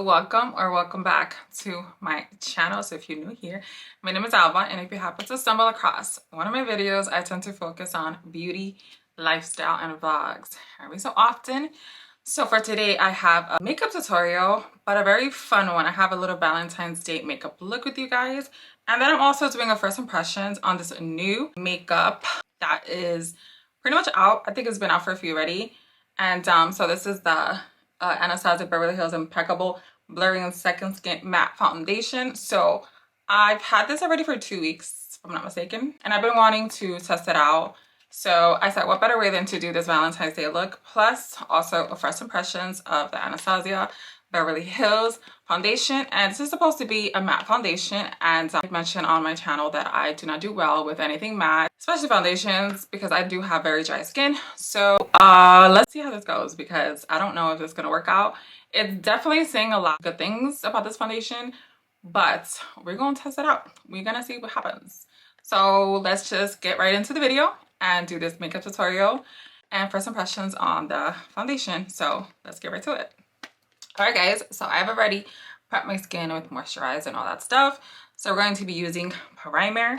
welcome or welcome back to my channel. So if you're new here, my name is Alba, and if you happen to stumble across one of my videos, I tend to focus on beauty, lifestyle, and vlogs every so often. So for today, I have a makeup tutorial, but a very fun one. I have a little Valentine's Day makeup look with you guys, and then I'm also doing a first impressions on this new makeup that is pretty much out. I think it's been out for a few already. And so this is the Anastasia Beverly Hills Impeccable Blurring and Second Skin Matte Foundation. So I've had this already for 2 weeks, if I'm not mistaken, and I've been wanting to test it out. So I said, what better way than to do this Valentine's Day look, plus also a first impressions of the Anastasia Beverly Hills foundation. And this is supposed to be a matte foundation, and I mentioned on my channel that I do not do well with anything matte, especially foundations, because I do have very dry skin. So let's see how this goes, because I don't know if it's gonna work out. It's definitely saying a lot of good things about this foundation, but we're gonna test it out. We're gonna see what happens. So let's just get right into the video and do this makeup tutorial and first impressions on the foundation. So let's get right to it. All right, guys, so I've already prepped my skin with moisturizer and all that stuff. So we're going to be using primer,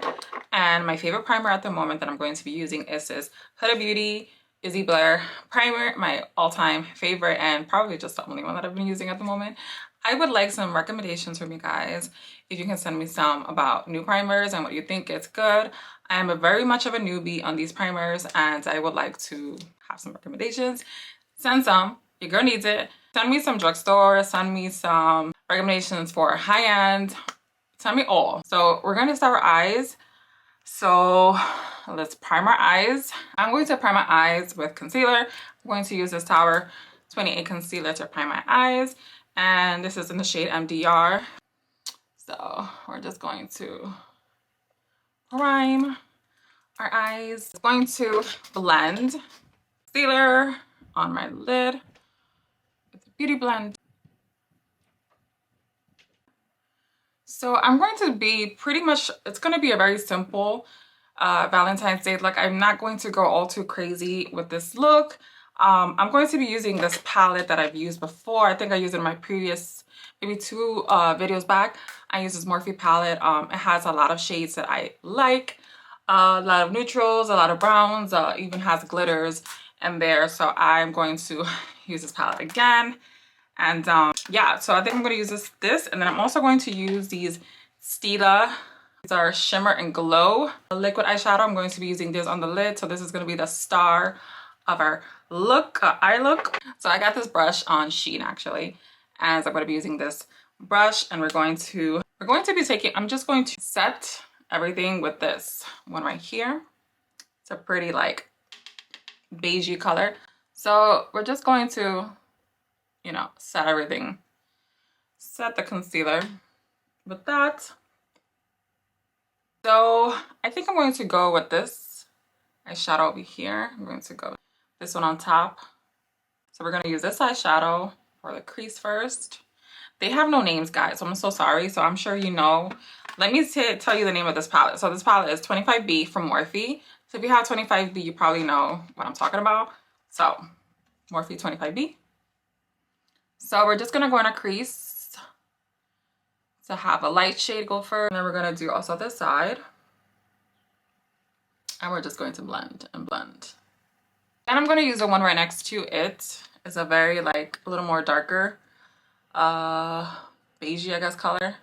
and my favorite primer at the moment that I'm going to be using is this Huda Beauty Izzy Blur primer, my all-time favorite and probably just the only one that I've been using at the moment. I would like some recommendations from you guys. If you can send me some about new primers and what you think is good. I am very much of a newbie on these primers, and I would like to have some recommendations. Send some. Your girl needs it. Send me some drugstore. Send me some recommendations for high-end. Send me all. So we're going to start with eyes. So let's prime our eyes. I'm going to prime my eyes with concealer. I'm going to use this Tower 28 concealer to prime my eyes. And this is in the shade MDR. So we're just going to prime our eyes. I'm going to blend concealer on my lid with a beauty blend. So I'm going to be pretty much, it's going to be a very simple Valentine's Day look. I'm not going to go all too crazy with this look. I'm going to be using this palette that I've used before. I think I used it in my previous, maybe 2 videos back. I use this Morphe palette. It has a lot of shades that I like. A lot of neutrals, a lot of browns, even has glitters in there. So I'm going to use this palette again. And yeah, so I think I'm going to use this, and then I'm also going to use these STILA. These are Shimmer and Glow liquid eyeshadow. I'm going to be using this on the lid. So this is going to be the star of our look, eye look. So I got this brush on Shein actually, and I'm going to be using this brush, and we're going to be taking, I'm just going to set everything with this one right here. It's a pretty like beigey color. So we're just going to, you know, set everything. Set the concealer with that. So I think I'm going to go with this eyeshadow over here. I'm going to go with this one on top. So we're going to use this eyeshadow for the crease first. They have no names, guys, so I'm so sorry. So I'm sure you know. Let me tell you the name of this palette. So this palette is 25B from Morphe. So if you have 25B, you probably know what I'm talking about. So Morphe 25B. So we're just going to go in a crease to have a light shade go first. And then we're going to do also this side. And we're just going to blend and blend. And I'm going to use the one right next to it. It's a very like a little more darker beigey, I guess, color.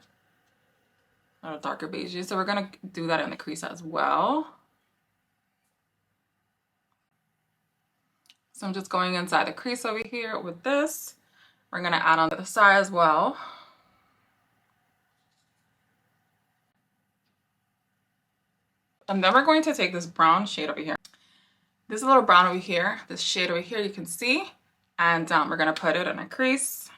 A little darker beigey. So we're going to do that in the crease as well. So I'm just going inside the crease over here with this. We're going to add on the side as well. And then we're going to take this brown shade over here. This little brown over here, this shade over here, you can see. And we're going to put it in a crease.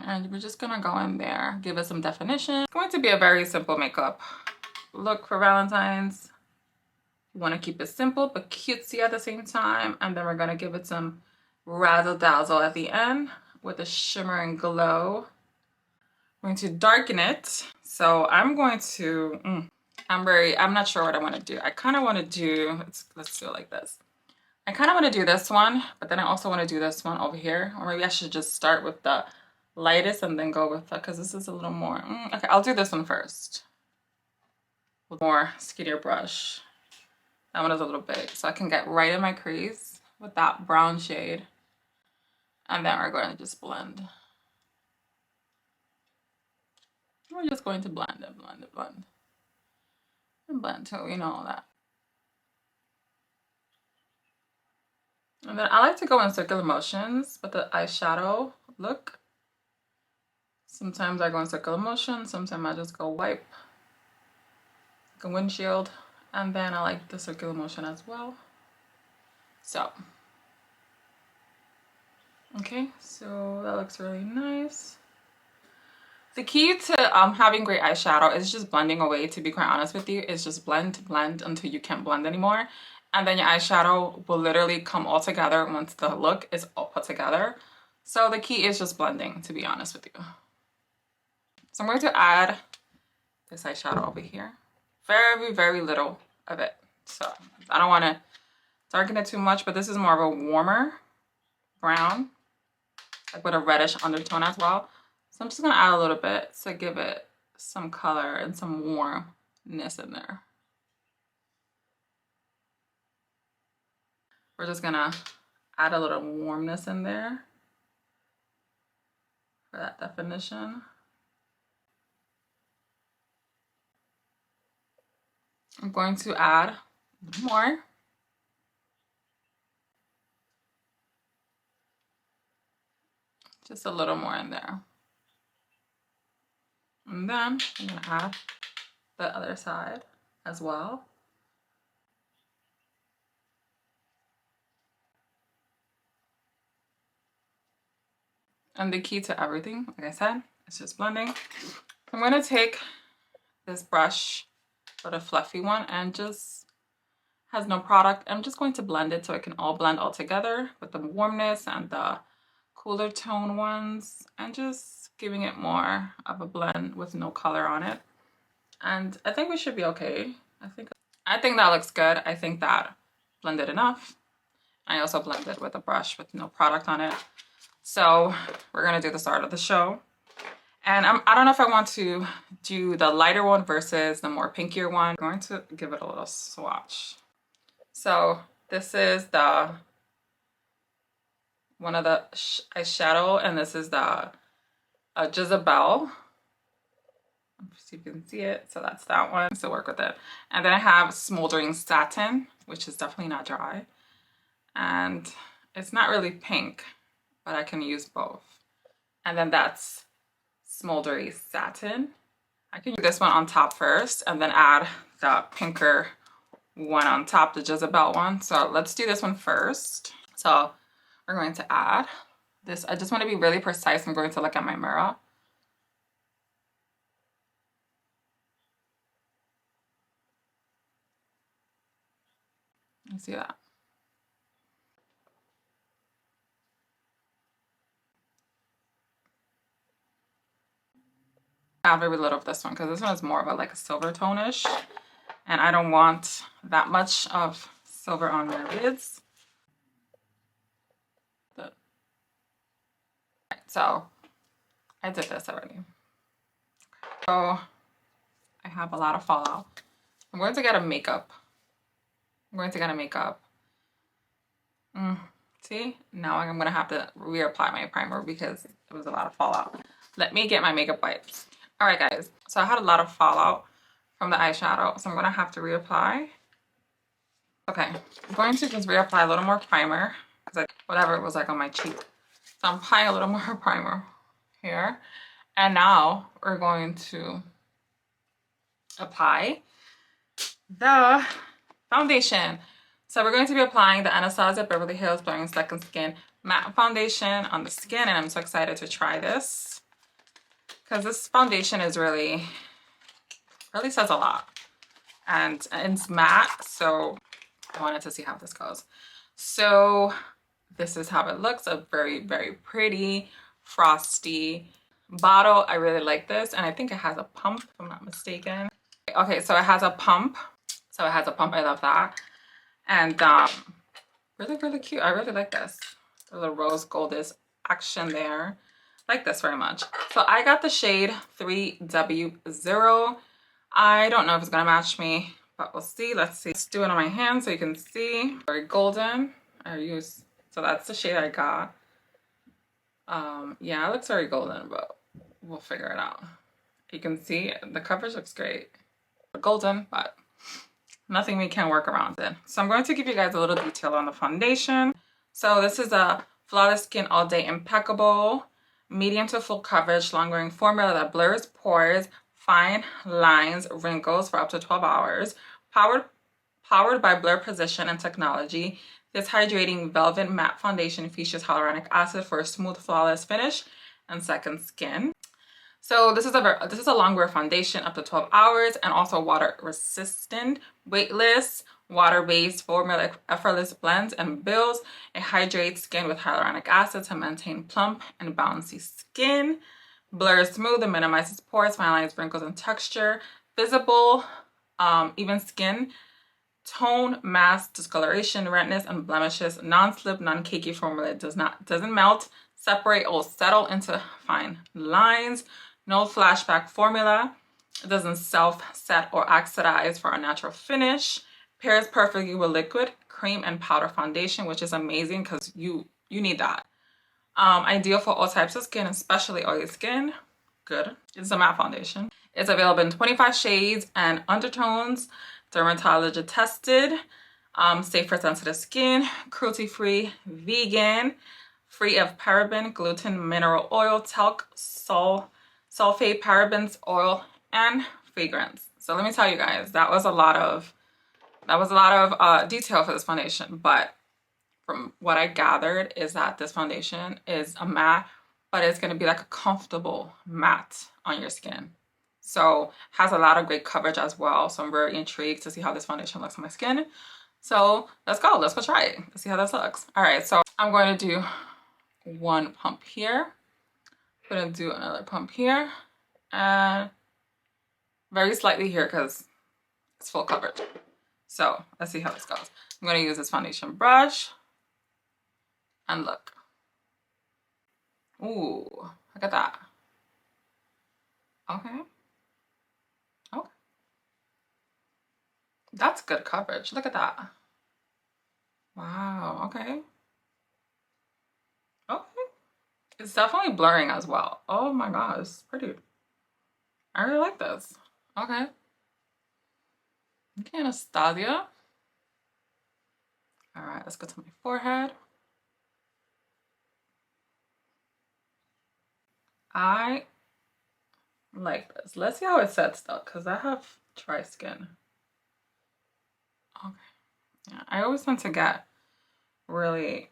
And we're just going to go in there, give it some definition. It's going to be a very simple makeup look for Valentine's. You want to keep it simple but cutesy at the same time. And then we're going to give it some razzle dazzle at the end with a shimmer and glow. I'm going to darken it. So I'm going to, I'm not sure what I want to do. I kind of want to do, let's do it like this. I kind of want to do this one, but then I also want to do this one over here. Or maybe I should just start with the lightest and then go with the, because this is a little more, okay, I'll do this one first. With more skinnier brush. That one is a little big, so I can get right in my crease with that brown shade. And then we're going to just blend. We're just going to blend it, blend it, blend. And blend till we know all that. And then I like to go in circular motions with the eyeshadow look. Sometimes I go in circular motion, sometimes I just go wipe like a windshield. And then I like the circular motion as well. So, okay, so that looks really nice. The key to having great eyeshadow is just blending away, to be quite honest with you. Is just blend, blend until you can't blend anymore. And then your eyeshadow will literally come all together once the look is all put together. So the key is just blending, to be honest with you. So I'm going to add this eyeshadow over here. Very, very little of it. So I don't want to darken it too much, but this is more of a warmer brown, like with a reddish undertone as well. So I'm just going to add a little bit to give it some color and some warmness in there. We're just going to add a little warmness in there for that definition. I'm going to add a little more. Just a little more in there. And then I'm going to add the other side as well. And the key to everything, like I said, is just blending. I'm going to take this brush, but a fluffy one, and just has no product. I'm just going to blend it so it can all blend all together with the warmness and the cooler tone ones, and just giving it more of a blend with no color on it. And I think we should be okay. I think that looks good. I think that blended enough. I also blended with a brush with no product on it. So we're gonna do the start of the show. And I don't know if I want to do the lighter one versus the more pinkier one. I'm going to give it a little swatch. So this is the one of the eyeshadow, and this is the Jezebel. So you can see it. So that's that one. So work with it. And then I have Smoldering Satin, which is definitely not dry. And it's not really pink, but I can use both. And then that's Smoldering Satin. I can use this one on top first and then add the pinker one on top, the Jezebel one. So let's do this one first. So we're going to add this. I just want to be really precise. I'm going to look at my mirror. You see that? I have very little of this one because this one is more of a like a silver tone-ish, and I don't want that much of silver on my lids. So I did this already. So I have a lot of fallout. I'm going to get a makeup. See, now I'm gonna have to reapply my primer because it was a lot of fallout. Let me get my makeup wipes. All right, guys. So I had a lot of fallout from the eyeshadow, so I'm gonna have to reapply. Okay, I'm going to just reapply a little more primer because whatever it was like on my cheek. So I'm applying a little more primer here, and now we're going to apply the foundation. So we're going to be applying the Anastasia Beverly Hills Blurring Second Skin Matte Foundation on the skin, and I'm so excited to try this because this foundation is really says a lot, and it's matte, so I wanted to see how this goes. So this is how it looks, a very, very pretty, frosty bottle. I really like this, and I think it has a pump, if I'm not mistaken. Okay, so it has a pump. I love that. And Really, really cute. I really like this. The little rose goldish action there. I like this very much. So I got the shade 3W0. I don't know if it's gonna match me, but we'll see. Let's see. Let's do it on my hand so you can see. Very golden. So that's the shade I got. Yeah, it looks very golden, but we'll figure it out. You can see the coverage looks great. Golden, but nothing we can work around it. So I'm going to give you guys a little detail on the foundation. So this is a Flawless Skin All Day Impeccable, medium to full coverage, long-wearing formula that blurs pores, fine lines, wrinkles for up to 12 hours. Powered by Blur Precision and technology, this hydrating velvet matte foundation features hyaluronic acid for a smooth, flawless finish and second skin. So this is a long wear foundation up to 12 hours and also water resistant, weightless, water-based formula, effortless blends and builds. It hydrates skin with hyaluronic acid to maintain plump and bouncy skin. Blurs smooth and minimizes pores, fine lines, wrinkles, and texture. Visible, even skin tone, mask, discoloration, redness, and blemishes. Non-slip, non-cakey formula. It doesn't melt, separate, or settle into fine lines. No flashback formula. It doesn't self-set or oxidize for a natural finish. Pairs perfectly with liquid, cream, and powder foundation, which is amazing because you need that. Ideal for all types of skin, especially oily skin. Good. It's a matte foundation. It's available in 25 shades and undertones. Dermatologist tested, safe for sensitive skin, cruelty-free, vegan, free of paraben, gluten, mineral oil, talc, sulfate, parabens, oil, and fragrance. So let me tell you guys, that was a lot of detail for this foundation, but from what I gathered is that this foundation is a matte, but it's going to be like a comfortable matte on your skin. So has a lot of great coverage as well. So I'm very intrigued to see how this foundation looks on my skin. So let's go try it. Let's see how this looks. All right, so I'm going to do one pump here. I'm going to do another pump here and very slightly here because it's full coverage. So let's see how this goes. I'm going to use this foundation brush and look. Ooh, look at that. Okay. Okay. That's good coverage. Look at that. Wow. Okay. Okay. It's definitely blurring as well. Oh my god, it's pretty. I really like this. Okay. Okay, Anastasia. All right, let's go to my forehead. I like this. Let's see how it sets though, because I have dry skin. Okay. Yeah, I always tend to get really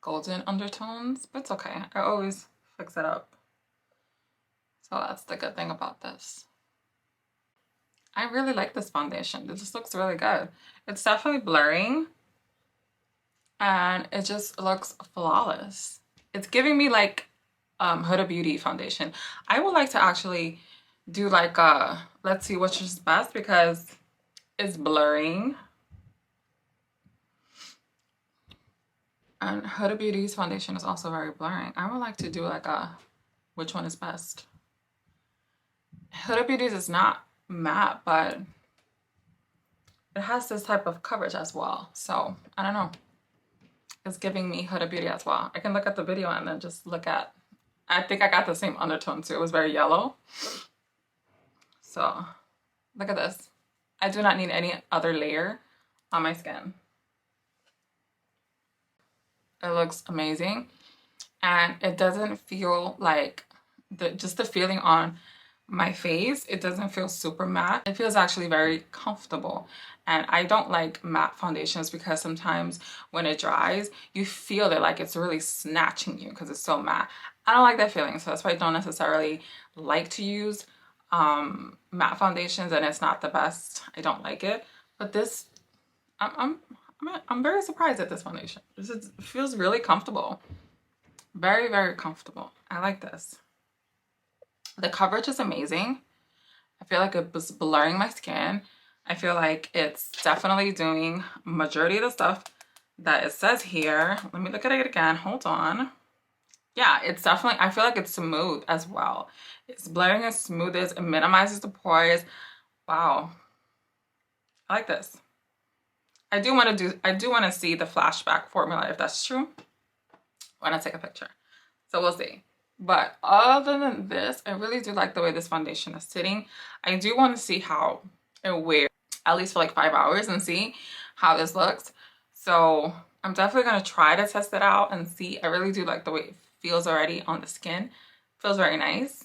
golden undertones, but it's okay. I always fix it up. So that's the good thing about this. I really like this foundation. It just looks really good. It's definitely blurring and it just looks flawless. It's giving me like Huda Beauty foundation. I would like to actually do like let's see which is best because it's blurring. And Huda Beauty's foundation is also very blurring. I would like to do like which one is best. Huda Beauty's is not matte, but it has this type of coverage as well. So I don't know. It's giving me Huda Beauty as well. I can look at the video and then just look at, I think I got the same undertone too. It was very yellow. So look at this. I do not need any other layer on my skin. It looks amazing. And it doesn't feel like, just the feeling on my face, it doesn't feel super matte. It feels actually very comfortable. And I don't like matte foundations because sometimes when it dries, you feel it like it's really snatching you because it's so matte. I don't like that feeling, so that's why I don't necessarily like to use matte foundations, and it's not the best. I don't like it. But this, I'm very surprised at this foundation. It feels really comfortable. Very, very comfortable. I like this. The coverage is amazing. I feel like it was blurring my skin. I feel like it's definitely doing majority of the stuff that it says here. Let me look at it again. Hold on. Yeah, it's definitely, I feel like it's smooth as well. It's blurring as smooth as, it minimizes the pores. Wow. I like this. I do want to see the flashback formula if that's true when I take a picture. So we'll see. But other than this, I really do like the way this foundation is sitting. I do want to see how it wears at least for like 5 hours and see how this looks. So I'm definitely going to try to test it out and see. I really do like the way it feels already on the skin. Feels very nice.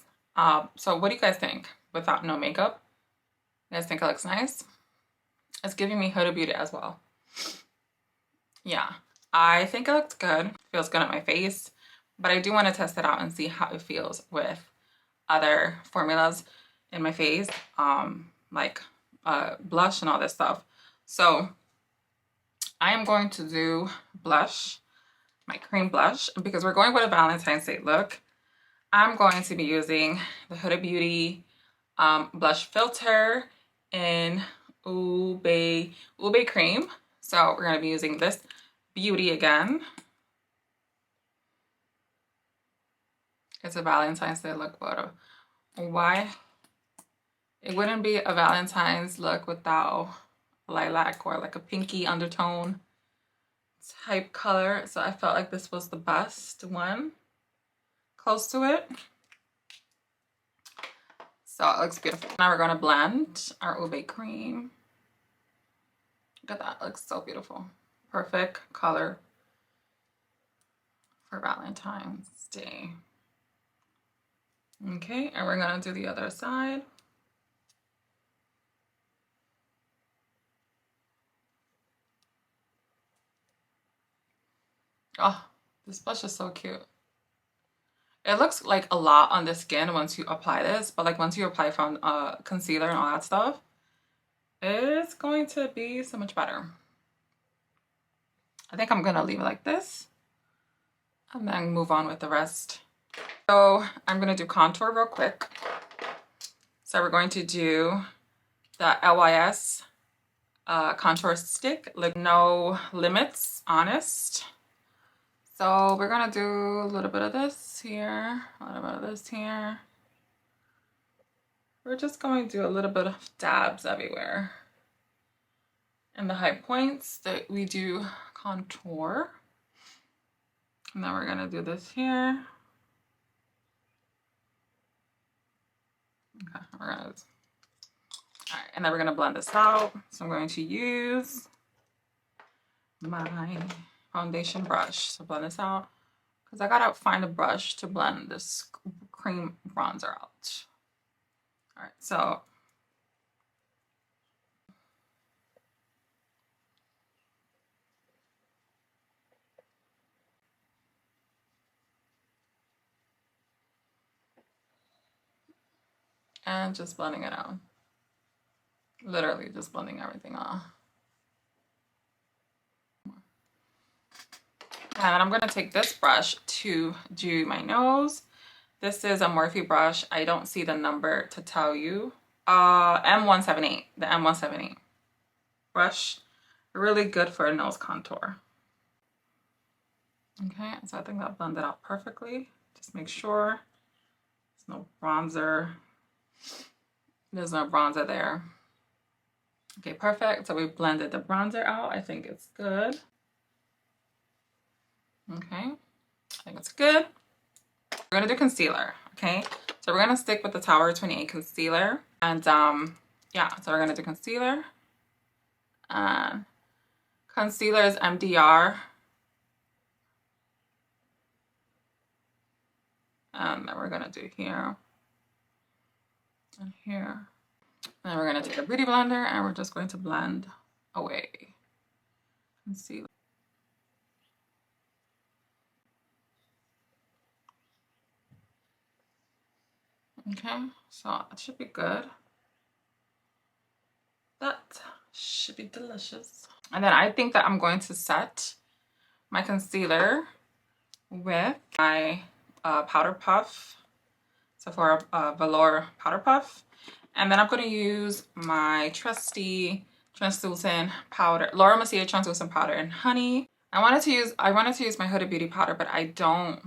So what do you guys think without no makeup? You guys think it looks nice? It's giving me Huda Beauty as well. Yeah, I think it looks good. Feels good on my face. But I do want to test it out and see how it feels with other formulas in my face, like blush and all this stuff. So I am going to do blush, my cream blush, because we're going with a Valentine's Day look. I'm going to be using the Huda Beauty blush filter in UBE Cream. So we're going to be using this beauty again. It's a Valentine's Day look, but why? It wouldn't be a Valentine's look without lilac or like a pinky undertone type color. So I felt like this was the best one close to it. So it looks beautiful. Now we're going to blend our UBE cream. Look at that, it looks so beautiful. Perfect color for Valentine's Day. Okay, and we're gonna do the other side. Oh, this blush is so cute. It looks like a lot on the skin once you apply this, but like once you apply from concealer and all that stuff, it's going to be so much better. I think I'm gonna leave it like this and then move on with the rest. So I'm gonna do contour real quick. So we're going to do the LYS contour stick, like No Limits Honest. So we're gonna do a little bit of this here, a little bit of this here. We're just going to do a little bit of dabs everywhere. And the high points that we do contour. And then we're gonna do this here. Okay, we're gonna, all right, and then we're gonna blend this out. So I'm going to use my foundation brush to blend this out, because I gotta find a brush to blend this cream bronzer out. All right, so and just blending it out. Literally just blending everything out. And then I'm going to take this brush to do my nose. This is a Morphe brush. I don't see the number to tell you. M178, the M178 brush. Really good for a nose contour. Okay, so I think that blended out perfectly. Just make sure there's no bronzer. There's no bronzer there. Okay, perfect. So we blended the bronzer out. I think it's good. Okay, I think it's good. We're gonna do concealer, okay? So we're gonna stick with the Tower 28 concealer. And yeah, so we're gonna do concealer. Concealer is MDR. And then we're gonna do here and here. And then we're gonna take a beauty blender and we're just going to blend away concealer. Okay, so it should be good. That should be delicious. And then I think that I'm going to set my concealer with my powder puff, Sephora velour powder puff. And then I'm going to use my trusty translucent powder, Laura Mercier translucent powder in honey. I wanted to use my Huda Beauty powder, but I don't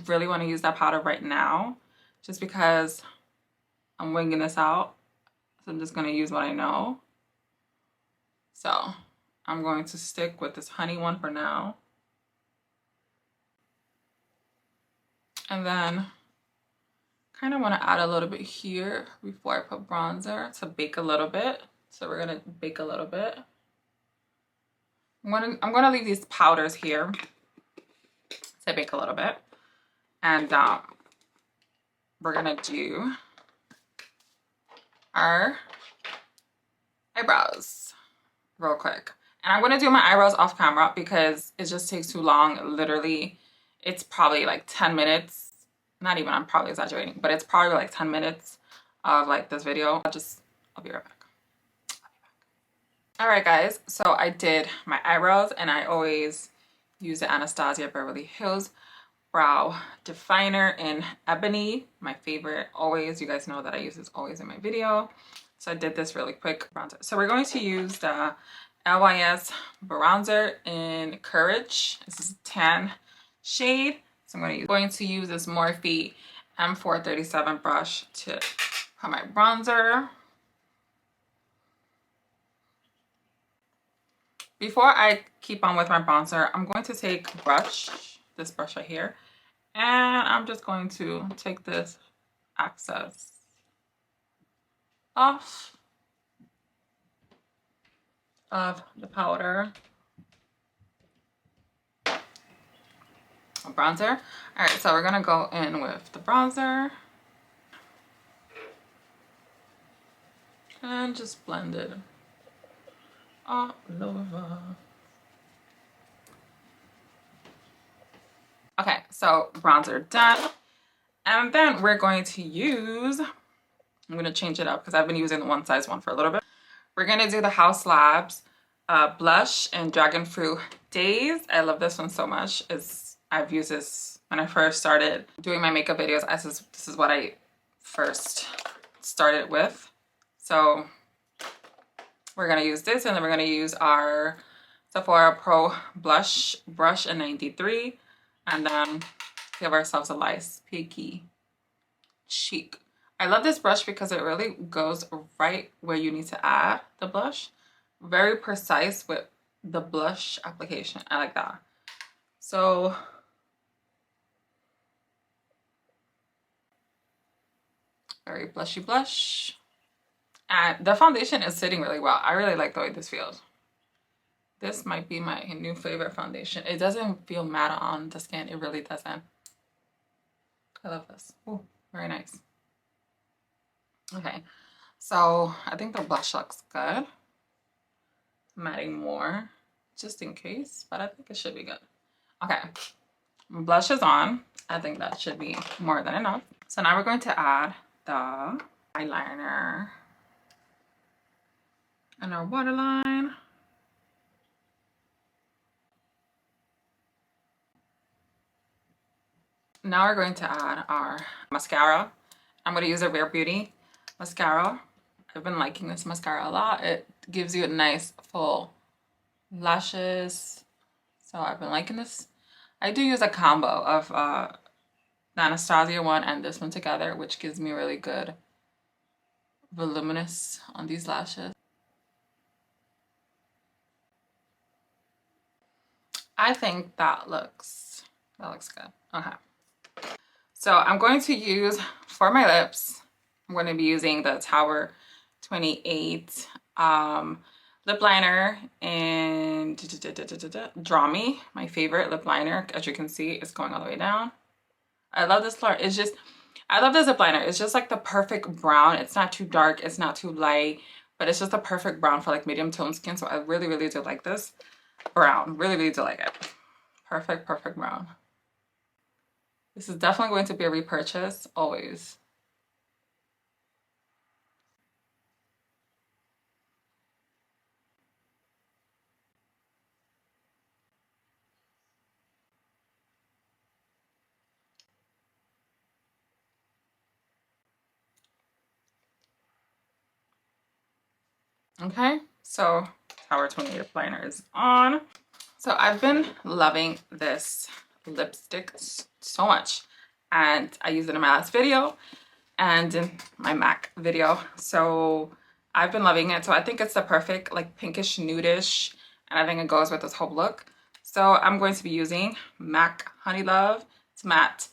really want to use that powder right now, just because I'm winging this out. So I'm just going to use what I know. So I'm going to stick with this honey one for now. And then kind of want to add a little bit here before I put bronzer to bake a little bit. So we're going to bake a little bit. I'm going to leave these powders here to bake a little bit. And we're going to do our eyebrows real quick. And I'm going to do my eyebrows off camera because it just takes too long. Literally, it's probably like 10 minutes. Not even, I'm probably exaggerating, but it's probably like 10 minutes of like this video. I'll be right back. All right, guys. So I did my eyebrows, and I always use the Anastasia Beverly Hills brow definer in ebony, my favorite always. You guys know that I use this always in my video. So I did this really quick bronzer. So we're going to use the LYS bronzer in Courage. This is a tan shade. So I'm going to use this Morphe M437 brush to put my bronzer. Before I keep on with my bronzer, I'm going to take this brush right here, and I'm just going to take this excess off of the powder. Bronzer. All right, so we're gonna go in with the bronzer and just blend it all over. Okay, so bronzer done. And then we're going to use, I'm gonna change it up because I've been using the one size one for a little bit. We're gonna do the Haus Labs blush in Dragon Fruit Daze. I love this one so much. I've used this when I first started doing my makeup videos. This is what I first started with. So we're gonna use this, and then we're gonna use our Sephora Pro Blush Brush in 93, and then give ourselves a nice peaky cheek. I love this brush because it really goes right where you need to add the blush. Very precise with the blush application. I like that. So very blushy blush. And the foundation is sitting really well. I really like the way this feels. This might be my new favorite foundation. It doesn't feel matte on the skin. It really doesn't. I love this. Ooh, very nice. Okay, so I think the blush looks good. I'm adding more just in case, but I think it should be good. Okay, blush is on. I think that should be more than enough. So now we're going to add the eyeliner and our waterline. Now we're going to add our mascara. I'm going to use a Rare Beauty mascara. I've been liking this mascara a lot. It gives you a nice full lashes. So I've been liking this. I do use a combo of the Anastasia one and this one together, which gives me really good voluminous on these lashes. I think that looks good. Okay. So I'm going to use, for my lips, I'm going to be using the Tower 28 lip liner and Draw Me, my favorite lip liner. As you can see, it's going all the way down. I love this color. I love this lip liner. It's just like the perfect brown. It's not too dark. It's not too light, but it's just the perfect brown for like medium tone skin. So I really, really do like this brown. Really, really do like it. Perfect, perfect brown. This is definitely going to be a repurchase, always. Okay, so Tower 28 liner is on. So I've been loving this lipstick so much, and I used it in my last video and in my MAC video. So I've been loving it. So I think it's the perfect like pinkish nudish, and I think it goes with this whole look. So I'm going to be using MAC Honey Love. It's matte.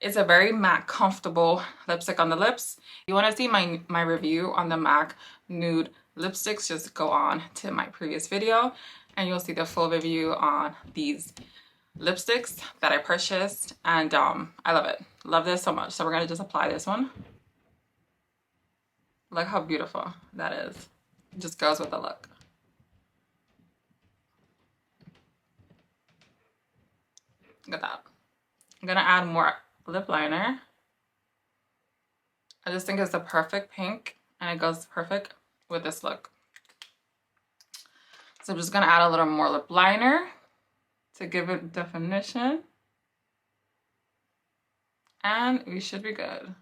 It's a very matte, comfortable lipstick on the lips. If you want to see my review on the MAC nude lipsticks, just go on to my previous video and you'll see the full review on these lipsticks that I purchased, and I love it. Love this so much. So we're gonna just apply this one. Look how beautiful that is. It just goes with the look. Look at that. I'm gonna add more lip liner. I just think it's the perfect pink and it goes perfect with this look. So I'm just gonna add a little more lip liner to give it definition. And we should be good.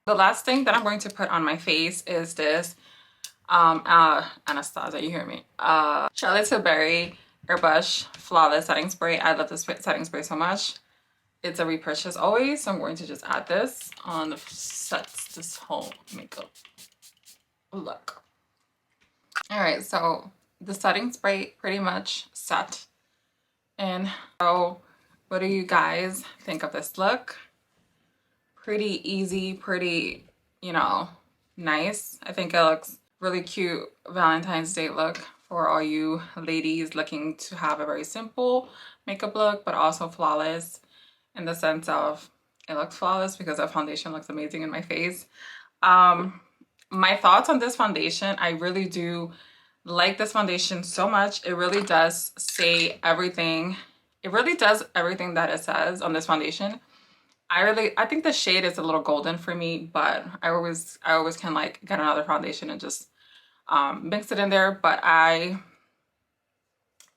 The last thing that I'm going to put on my face is this Anastasia, you hear me? Charlotte Tilbury Airbrush Flawless Setting Spray. I love this setting spray so much. It's a repurchase always, so I'm going to just add this on the sets this whole makeup look. All right, so the setting spray pretty much set. And so what do you guys think of this look? Pretty easy, pretty, you know, nice. I think it looks really cute Valentine's Day look for all you ladies looking to have a very simple makeup look, but also flawless in the sense of it looks flawless because the foundation looks amazing in my face. My thoughts on this foundation, I really do like this foundation so much. It really does say everything. It really does everything that it says on this foundation. I think the shade is a little golden for me, but I always can like get another foundation and just mix it in there. But I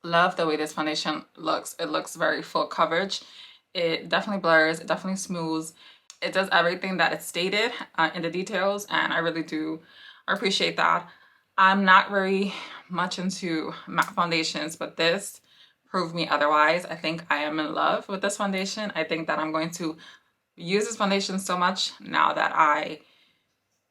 love the way this foundation looks. It looks very full coverage. It definitely blurs, it definitely smooths. It does everything that it's stated in the details, and I really do appreciate that. I'm not very much into matte foundations, but this proved me otherwise. I think I am in love with this foundation. I think that I'm going to use this foundation so much now that I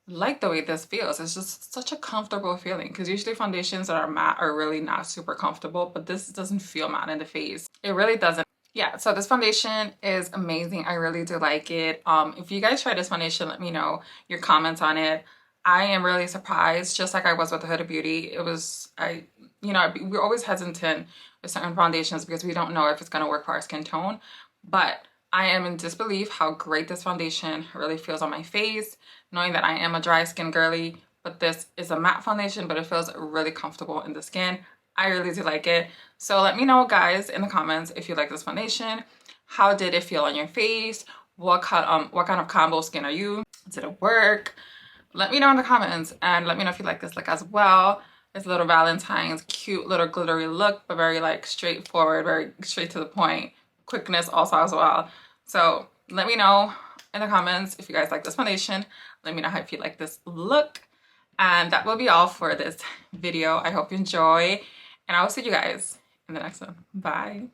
like the way this feels. It's just such a comfortable feeling, because usually foundations that are matte are really not super comfortable, but this doesn't feel matte in the face. It really doesn't. Yeah, so this foundation is amazing. I really do like it. If you guys try this foundation, let me know your comments on it. I am really surprised, just like I was with the Huda Beauty. We're always hesitant with certain foundations because we don't know if it's going to work for our skin tone. But I am in disbelief how great this foundation really feels on my face, knowing that I am a dry skin girly, but this is a matte foundation, but it feels really comfortable in the skin. I really do like it. So let me know, guys, in the comments if you like this foundation. How did it feel on your face? What kind of combo skin are you? Did it work? Let me know in the comments, and let me know if you like this look as well. It's a little Valentine's cute little glittery look, but very like straightforward, very straight to the point. Quickness also as well. So let me know in the comments if you guys like this foundation. Let me know how you like this look. And that will be all for this video. I hope you enjoy, and I will see you guys in the next one. Bye.